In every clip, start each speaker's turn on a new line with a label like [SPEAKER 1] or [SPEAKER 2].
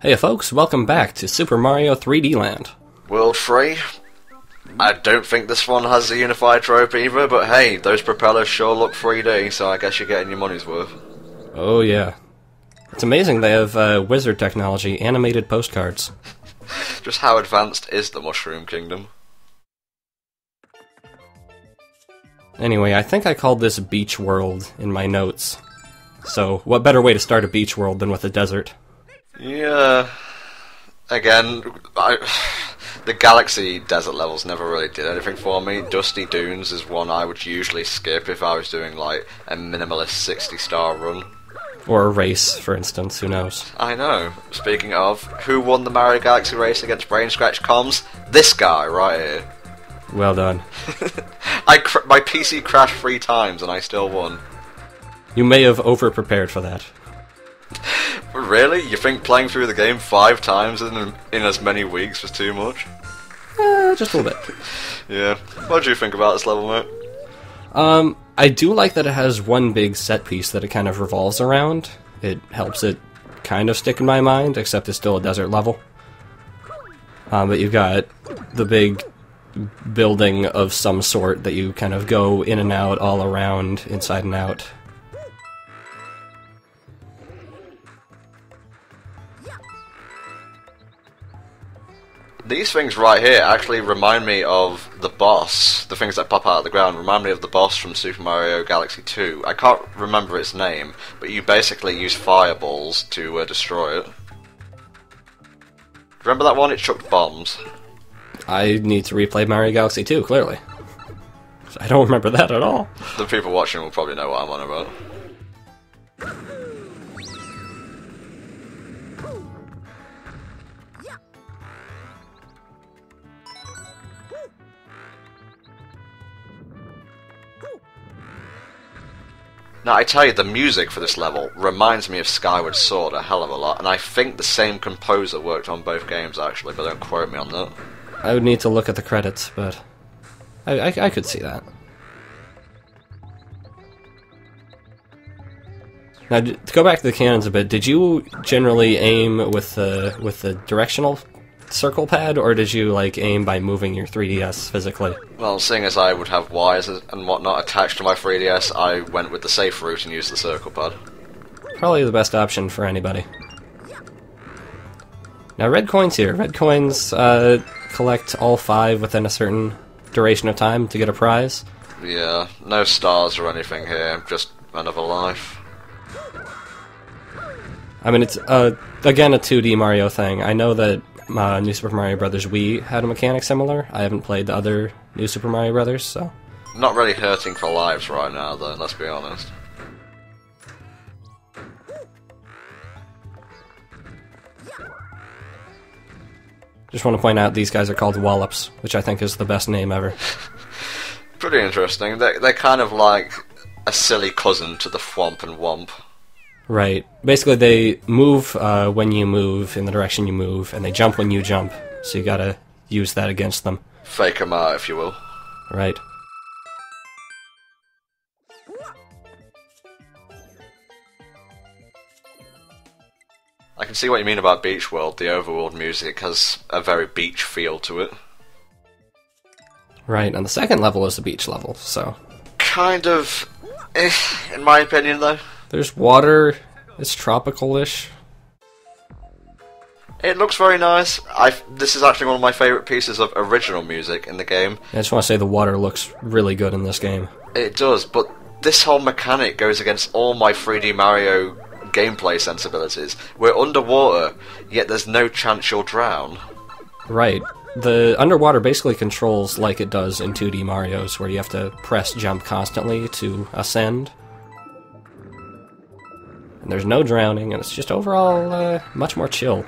[SPEAKER 1] Hey folks, welcome back to Super Mario 3D Land.
[SPEAKER 2] World 3? I don't think this one has a unified trope either, but hey, those propellers sure look 3D, so I guess you're getting your money's worth.
[SPEAKER 1] Oh yeah. It's amazing they have wizard technology, animated postcards.
[SPEAKER 2] Just how advanced is the Mushroom Kingdom?
[SPEAKER 1] Anyway, I think I called this Beach World in my notes. So, what better way to start a beach world than with a desert?
[SPEAKER 2] Yeah. Again, the Galaxy desert levels never really did anything for me. Dusty Dunes is one I would usually skip if I was doing like a minimalist 60-star run.
[SPEAKER 1] Or a race, for instance, who knows?
[SPEAKER 2] I know. Speaking of, who won the Mario Galaxy race against Brain Scratch Comms? This guy right here.
[SPEAKER 1] Well done.
[SPEAKER 2] My PC crashed 3 times and I still won.
[SPEAKER 1] You may have over-prepared for that.
[SPEAKER 2] Really? You think playing through the game 5 times in as many weeks was too much?
[SPEAKER 1] Just a little bit.
[SPEAKER 2] Yeah. What do you think about this level, mate?
[SPEAKER 1] I do like that it has one big set piece that it kind of revolves around. It helps it kind of stick in my mind, except it's still a desert level. But you've got the big building of some sort that you kind of go in and out all around, inside and out.
[SPEAKER 2] These things right here actually remind me of the boss. The things that pop out of the ground remind me of the boss from Super Mario Galaxy 2. I can't remember its name, but you basically use fireballs to destroy it. Remember that one? It chucked bombs.
[SPEAKER 1] I need to replay Mario Galaxy 2, clearly. I don't remember that at all.
[SPEAKER 2] The people watching will probably know what I'm on about. Now, I tell you, the music for this level reminds me of Skyward Sword a hell of a lot, and I think the same composer worked on both games, actually, but don't quote me on that.
[SPEAKER 1] I would need to look at the credits, but I could see that. Now, to go back to the cannons a bit, did you generally aim with the directional circle pad, or did you like aim by moving your 3DS physically?
[SPEAKER 2] Well, seeing as I would have wires and whatnot attached to my 3DS, I went with the safe route and used the circle pad.
[SPEAKER 1] Probably the best option for anybody. Now, red coins here. Red coins collect all 5 within a certain duration of time to get a prize.
[SPEAKER 2] Yeah, no stars or anything here, just another life.
[SPEAKER 1] I mean, it's, again, a 2D Mario thing. I know that New Super Mario Bros. Wii had a mechanic similar. I haven't played the other New Super Mario Bros., so...
[SPEAKER 2] Not really hurting for lives right now, though, let's be honest.
[SPEAKER 1] Just want to point out these guys are called Wallops, which I think is the best name ever.
[SPEAKER 2] Pretty interesting. They're kind of like a silly cousin to the Thwomp and Womp.
[SPEAKER 1] Right. Basically, they move when you move, in the direction you move, and they jump when you jump, so you gotta use that against them.
[SPEAKER 2] Fake 'em out, if you will.
[SPEAKER 1] Right.
[SPEAKER 2] I can see what you mean about Beach World. The overworld music has a very beach feel to it.
[SPEAKER 1] Right, and the second level is the beach level, so...
[SPEAKER 2] Kind of... in my opinion, though.
[SPEAKER 1] There's water, it's tropical-ish.
[SPEAKER 2] It looks very nice. This is actually one of my favourite pieces of original music in the game.
[SPEAKER 1] I just want to say the water looks really good in this game.
[SPEAKER 2] It does, but this whole mechanic goes against all my 3D Mario gameplay sensibilities. We're underwater, yet there's no chance you'll drown.
[SPEAKER 1] Right. The underwater basically controls like it does in 2D Marios, where you have to press jump constantly to ascend. And there's no drowning, and it's just overall much more chill.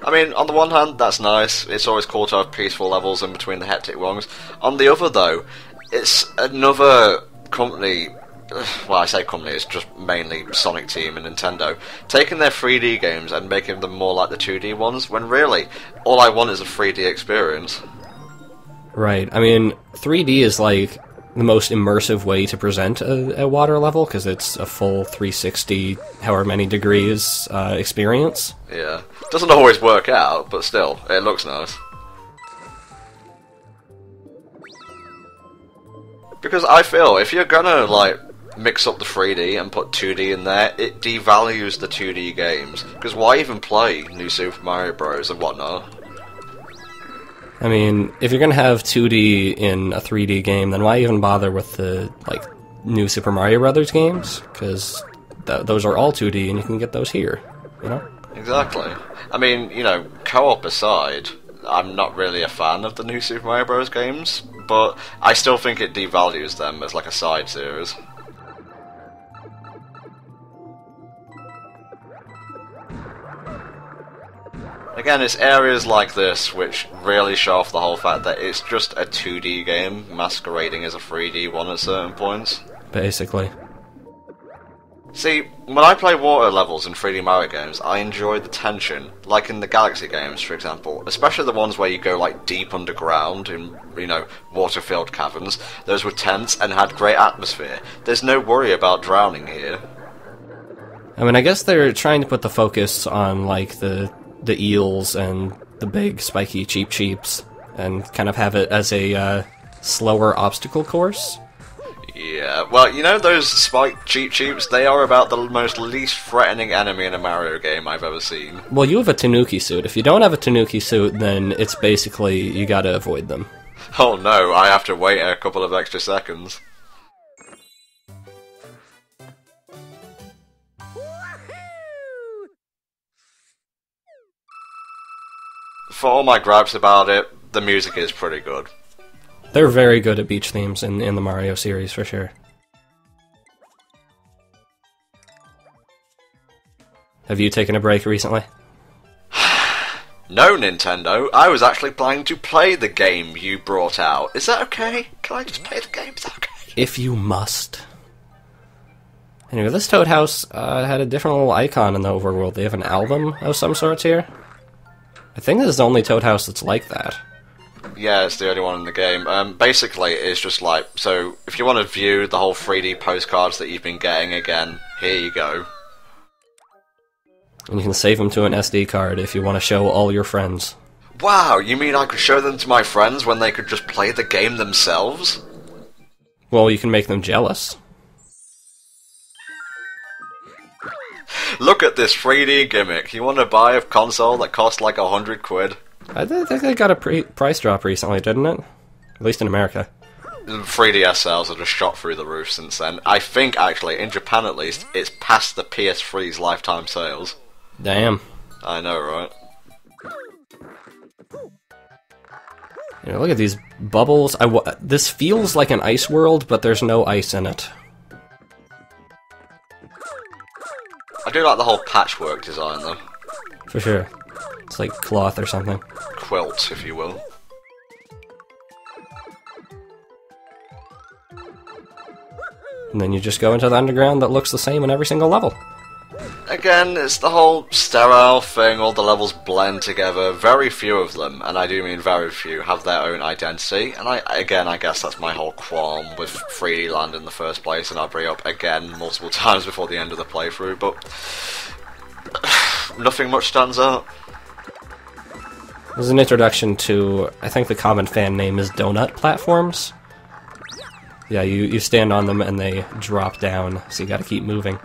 [SPEAKER 2] I mean, on the one hand, that's nice. It's always cool to have peaceful levels in between the hectic ones. On the other, though, it's another company... Well, I say company, it's just mainly Sonic Team and Nintendo, taking their 3D games and making them more like the 2D ones, when really, all I want is a 3D experience.
[SPEAKER 1] Right. I mean, 3D is like the most immersive way to present a water level, because it's a full 360, however many degrees experience.
[SPEAKER 2] Yeah. Doesn't always work out, but still, it looks nice. Because I feel, if you're gonna, like, mix up the 3D and put 2D in there, it devalues the 2D games. Because why even play New Super Mario Bros. And whatnot?
[SPEAKER 1] I mean, if you're gonna have 2D in a 3D game, then why even bother with the, like, new Super Mario Brothers games? Because those are all 2D and you can get those here, you know?
[SPEAKER 2] Exactly. I mean, you know, co-op aside, I'm not really a fan of the new Super Mario Bros. Games, but I still think it devalues them as like a side series. Again, it's areas like this which really show off the whole fact that it's just a 2D game masquerading as a 3D one at certain points.
[SPEAKER 1] Basically.
[SPEAKER 2] See, when I play water levels in 3D Mario games, I enjoy the tension, like in the Galaxy games, for example, especially the ones where you go like deep underground in, you know, water-filled caverns. Those were tense and had great atmosphere. There's no worry about drowning here.
[SPEAKER 1] I mean, I guess they're trying to put the focus on, like, the eels and the big spiky cheeps, and kind of have it as a slower obstacle course.
[SPEAKER 2] Yeah, well, you know those spiked cheeps? They are about the most least threatening enemy in a Mario game I've ever seen.
[SPEAKER 1] Well, you have a Tanuki suit. If you don't have a Tanuki suit, then it's basically, you gotta avoid them.
[SPEAKER 2] Oh no, I have to wait a couple of extra seconds. For all my gripes about it, the music is pretty good.
[SPEAKER 1] They're very good at beach themes in the Mario series, for sure. Have you taken a break recently?
[SPEAKER 2] No, Nintendo. I was actually planning to play the game you brought out. Is that okay? Can I just play the game? Is that okay?
[SPEAKER 1] If you must. Anyway, this Toad House had a different little icon in the overworld. They have an album of some sorts here. I think this is the only Toad House that's like that.
[SPEAKER 2] Yeah, it's the only one in the game. Basically, it's just like, so if you want to view the whole 3D postcards that you've been getting again, here you go.
[SPEAKER 1] And you can save them to an SD card if you want to show all your friends.
[SPEAKER 2] Wow, you mean I could show them to my friends when they could just play the game themselves?
[SPEAKER 1] Well, you can make them jealous.
[SPEAKER 2] Look at this 3D gimmick. You want to buy a console that costs like £100?
[SPEAKER 1] I think they got a price drop recently, didn't it? At least in America.
[SPEAKER 2] 3DS sales have just shot through the roof since then. I think, actually, in Japan at least, it's past the PS3's lifetime sales.
[SPEAKER 1] Damn.
[SPEAKER 2] I know, right?
[SPEAKER 1] You know, look at these bubbles. This feels like an ice world, but there's no ice in it.
[SPEAKER 2] I do like the whole patchwork design, though.
[SPEAKER 1] For sure. It's like cloth or something.
[SPEAKER 2] Quilt, if you will.
[SPEAKER 1] And then you just go into the underground that looks the same in every single level.
[SPEAKER 2] Again, it's the whole sterile thing, all the levels blend together. Very few of them, and I do mean very few, have their own identity. And I guess that's my whole qualm with 3D Land in the first place, and I'll bring it up again multiple times before the end of the playthrough, but nothing much stands out.
[SPEAKER 1] There's an introduction to, I think the common fan name is donut platforms. Yeah, you stand on them and they drop down, so you gotta keep moving.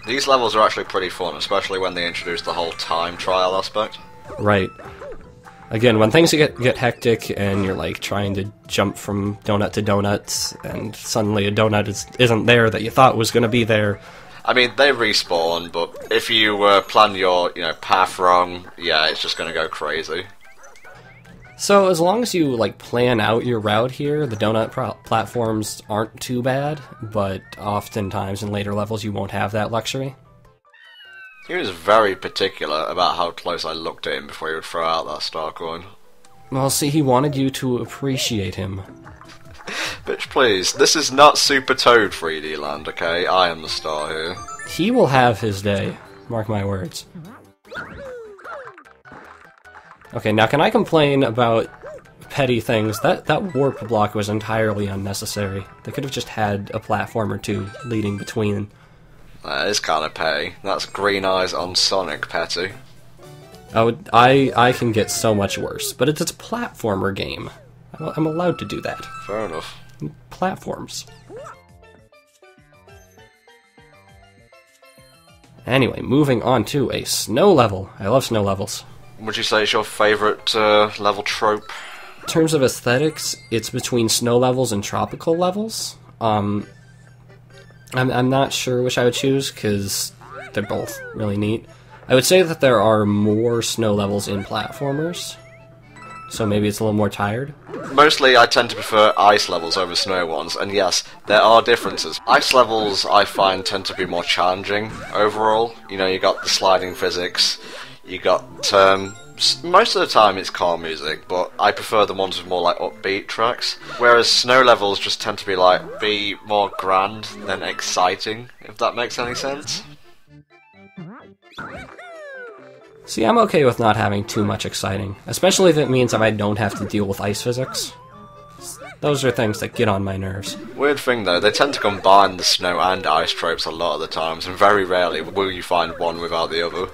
[SPEAKER 2] These levels are actually pretty fun, especially when they introduce the whole time trial aspect.
[SPEAKER 1] Right. Again, when things get hectic and you're like trying to jump from donut to donut, and suddenly a donut isn't there that you thought was gonna be there.
[SPEAKER 2] I mean, they respawn, but if you plan your path wrong, yeah, it's just gonna go crazy.
[SPEAKER 1] So as long as you like plan out your route here, the donut platforms aren't too bad, but oftentimes in later levels you won't have that luxury.
[SPEAKER 2] He was very particular about how close I looked at him before he would throw out that star coin.
[SPEAKER 1] Well, see, he wanted you to appreciate him.
[SPEAKER 2] Bitch, please, this is not Super Toad 3D Land, okay? I am the star here.
[SPEAKER 1] He will have his day, mark my words. Okay, now can I complain about petty things. That warp block was entirely unnecessary. They could have just had a platform or two leading between.
[SPEAKER 2] That is kind of petty. That's green eyes on Sonic petty.
[SPEAKER 1] I can get so much worse, but it's a platformer game. I'm allowed to do that.
[SPEAKER 2] Fair enough.
[SPEAKER 1] Platforms. Anyway, moving on to a snow level. I love snow levels.
[SPEAKER 2] Would you say it's your favourite level trope?
[SPEAKER 1] In terms of aesthetics, it's between snow levels and tropical levels. I'm not sure which I would choose, because they're both really neat. I would say that there are more snow levels in platformers, so maybe it's a little more tired.
[SPEAKER 2] Mostly I tend to prefer ice levels over snow ones, and yes, there are differences. Ice levels I find tend to be more challenging overall. You know, you got the sliding physics, you got most of the time it's calm music, but I prefer the ones with more like upbeat tracks. Whereas snow levels just tend to be more grand than exciting, if that makes any sense.
[SPEAKER 1] See, I'm okay with not having too much exciting, especially if it means that I don't have to deal with ice physics. Those are things that get on my nerves.
[SPEAKER 2] Weird thing though, they tend to combine the snow and ice tropes a lot of the times, and very rarely will you find one without the other.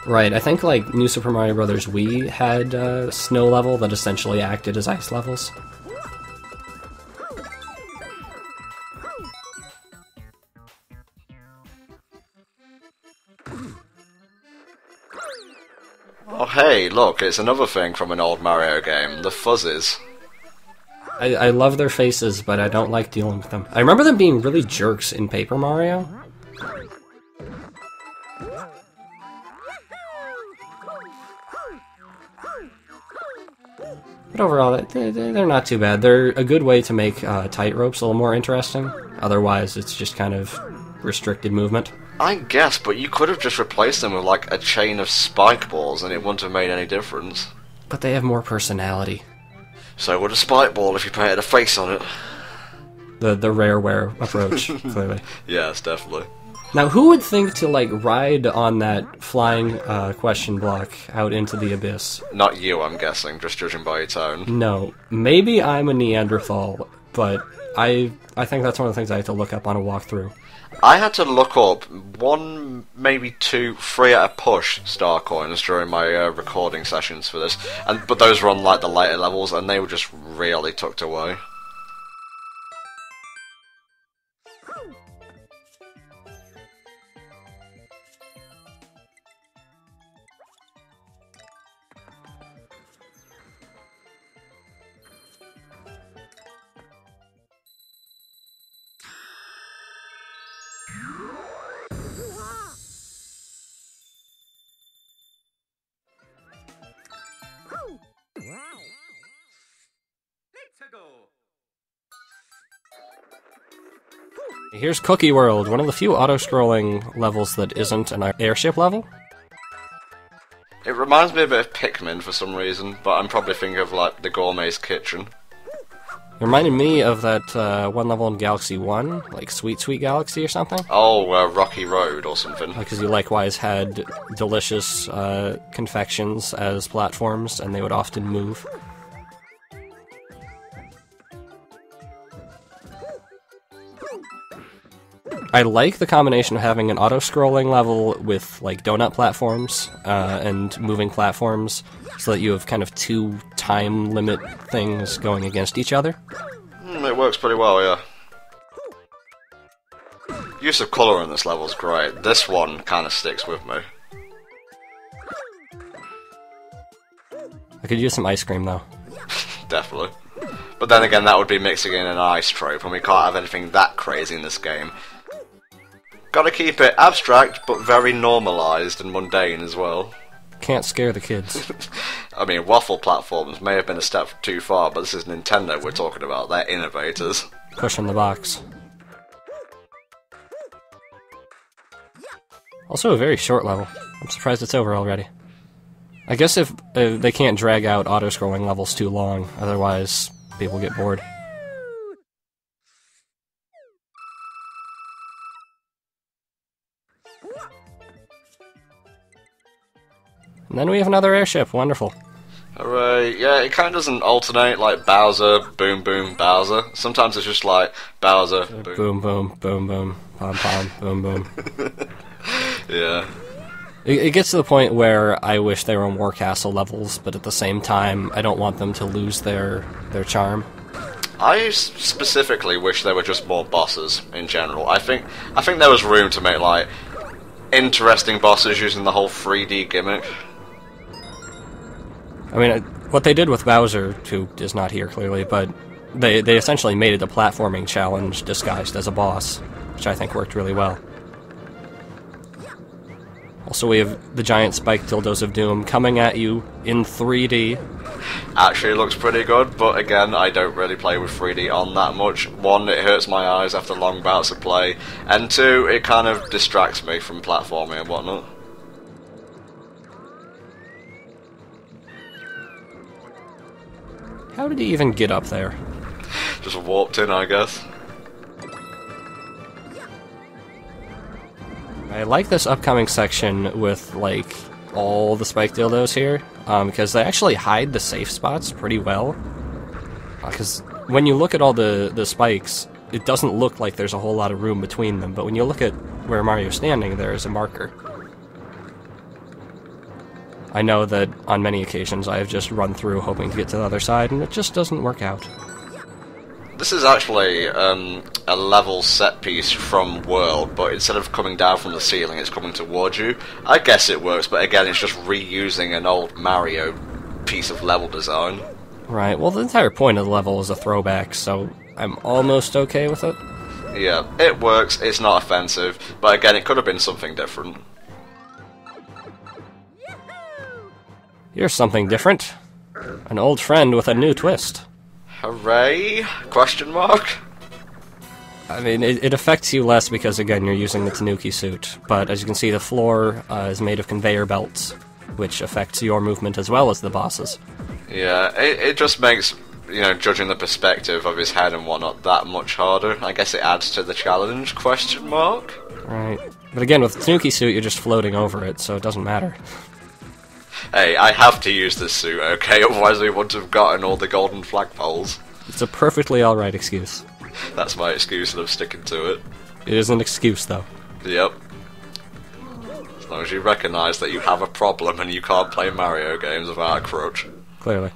[SPEAKER 1] Right, I think like New Super Mario Bros. Wii had a snow level that essentially acted as ice levels.
[SPEAKER 2] Oh hey, look, it's another thing from an old Mario game, the fuzzies.
[SPEAKER 1] I love their faces, but I don't like dealing with them. I remember them being really jerks in Paper Mario. But overall, they're not too bad. They're a good way to make tight ropes a little more interesting. Otherwise, it's just kind of restricted movement.
[SPEAKER 2] I guess, but you could have just replaced them with like a chain of spike balls and it wouldn't have made any difference.
[SPEAKER 1] But they have more personality.
[SPEAKER 2] So would a spike ball if you painted a face on it.
[SPEAKER 1] The rareware approach, clearly.
[SPEAKER 2] Yes, definitely.
[SPEAKER 1] Now, who would think to, like, ride on that flying question block out into the abyss?
[SPEAKER 2] Not you, I'm guessing, just judging by your tone.
[SPEAKER 1] No. Maybe I'm a Neanderthal, but I think that's one of the things I had to look up on a walkthrough.
[SPEAKER 2] I had to look up 1, maybe 2, 3 at a push star coins during my recording sessions for this, but those were on like the later levels, and they were just really tucked away.
[SPEAKER 1] Here's Cookie World, one of the few auto-scrolling levels that isn't an airship level.
[SPEAKER 2] It reminds me a bit of Pikmin for some reason, but I'm probably thinking of like the Gourmet's Kitchen.
[SPEAKER 1] It reminded me of that one level in Galaxy 1, like Sweet Sweet Galaxy or something.
[SPEAKER 2] Oh, Rocky Road or something.
[SPEAKER 1] Because you likewise had delicious confections as platforms, and they would often move. I like the combination of having an auto-scrolling level with like donut platforms and moving platforms, so that you have kind of two time limit things going against each other.
[SPEAKER 2] It works pretty well, yeah. Use of colour in this level is great. This one kind of sticks with me.
[SPEAKER 1] I could use some ice cream though.
[SPEAKER 2] Definitely. But then again, that would be mixing in an ice trope, and we can't have anything that crazy in this game. Gotta keep it abstract, but very normalised and mundane as well.
[SPEAKER 1] Can't scare the kids.
[SPEAKER 2] I mean, waffle platforms may have been a step too far, but this is Nintendo we're talking about. They're innovators.
[SPEAKER 1] Pushing the box. Also a very short level. I'm surprised it's over already. I guess if they can't drag out auto-scrolling levels too long, otherwise people get bored. And then we have another airship. Wonderful.
[SPEAKER 2] Hooray. Yeah, it kind of doesn't alternate like Bowser, boom, boom, Bowser. Sometimes it's just like Bowser, boom,
[SPEAKER 1] boom, boom, boom, boom, pom, pom, boom, boom.
[SPEAKER 2] Yeah.
[SPEAKER 1] It gets to the point where I wish there were more castle levels, but at the same time, I don't want them to lose their charm.
[SPEAKER 2] I specifically wish there were just more bosses in general. I think there was room to make like interesting bosses using the whole 3D gimmick.
[SPEAKER 1] I mean, what they did with Bowser, who is not here clearly, but they essentially made it a platforming challenge disguised as a boss, which I think worked really well. Also, we have the giant spike dildos of doom coming at you in 3D.
[SPEAKER 2] Actually looks pretty good, but again, I don't really play with 3D on that much. One, it hurts my eyes after long bouts of play, and two, it kind of distracts me from platforming and whatnot.
[SPEAKER 1] How did he even get up there?
[SPEAKER 2] Just warped in, I guess.
[SPEAKER 1] I like this upcoming section with, like, all the spike dildos here, because they actually hide the safe spots pretty well. Because when you look at all the spikes, it doesn't look like there's a whole lot of room between them, but when you look at where Mario's standing, there is a marker. I know that on many occasions I have just run through hoping to get to the other side, and it just doesn't work out.
[SPEAKER 2] This is actually a level set piece from World, but instead of coming down from the ceiling, it's coming towards you. I guess it works, but again, it's just reusing an old Mario piece of level design.
[SPEAKER 1] Right, well, the entire point of the level is a throwback, so I'm almost okay with it.
[SPEAKER 2] Yeah, it works, it's not offensive, but again, it could have been something different.
[SPEAKER 1] Here's something different. An old friend with a new twist.
[SPEAKER 2] Hooray? Question mark?
[SPEAKER 1] I mean, it affects you less because, again, you're using the Tanuki suit, but as you can see, the floor is made of conveyor belts, which affects your movement as well as the boss's.
[SPEAKER 2] Yeah, it just makes, you know, judging the perspective of his head and whatnot that much harder. I guess it adds to the challenge, question mark?
[SPEAKER 1] Right. But again, with the Tanuki suit, you're just floating over it, so it doesn't matter.
[SPEAKER 2] Hey, I have to use this suit, okay? Otherwise we wouldn't have gotten all the golden flagpoles.
[SPEAKER 1] It's a perfectly alright excuse.
[SPEAKER 2] That's my excuse and I'm sticking to it.
[SPEAKER 1] It is an excuse, though.
[SPEAKER 2] Yep. As long as you recognise that you have a problem and you can't play Mario games without a crutch.
[SPEAKER 1] Clearly.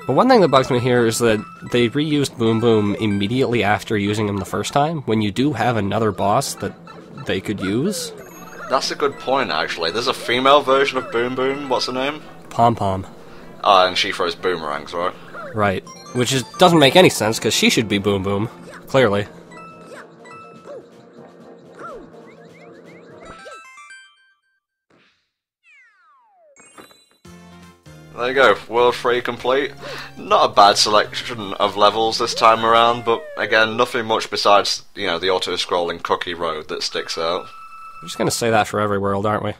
[SPEAKER 1] But one thing that bugs me here is that they reused Boom Boom immediately after using him the first time, when you do have another boss that they could use.
[SPEAKER 2] That's a good point, actually. There's a female version of Boom Boom. What's her name?
[SPEAKER 1] Pom Pom.
[SPEAKER 2] Ah, and she throws boomerangs, right?
[SPEAKER 1] Right. Which doesn't make any sense, because she should be Boom Boom. Clearly.
[SPEAKER 2] There you go, World 3 complete. Not a bad selection of levels this time around, but again, nothing much besides, you know, the auto-scrolling cookie road that sticks out.
[SPEAKER 1] We're just gonna say that for every world, aren't we?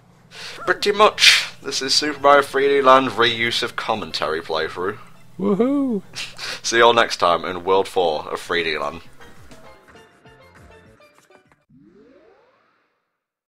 [SPEAKER 2] Pretty much. This is Super Mario 3D Land reuse of commentary playthrough.
[SPEAKER 1] Woohoo!
[SPEAKER 2] See you all next time in World 4 of 3D Land.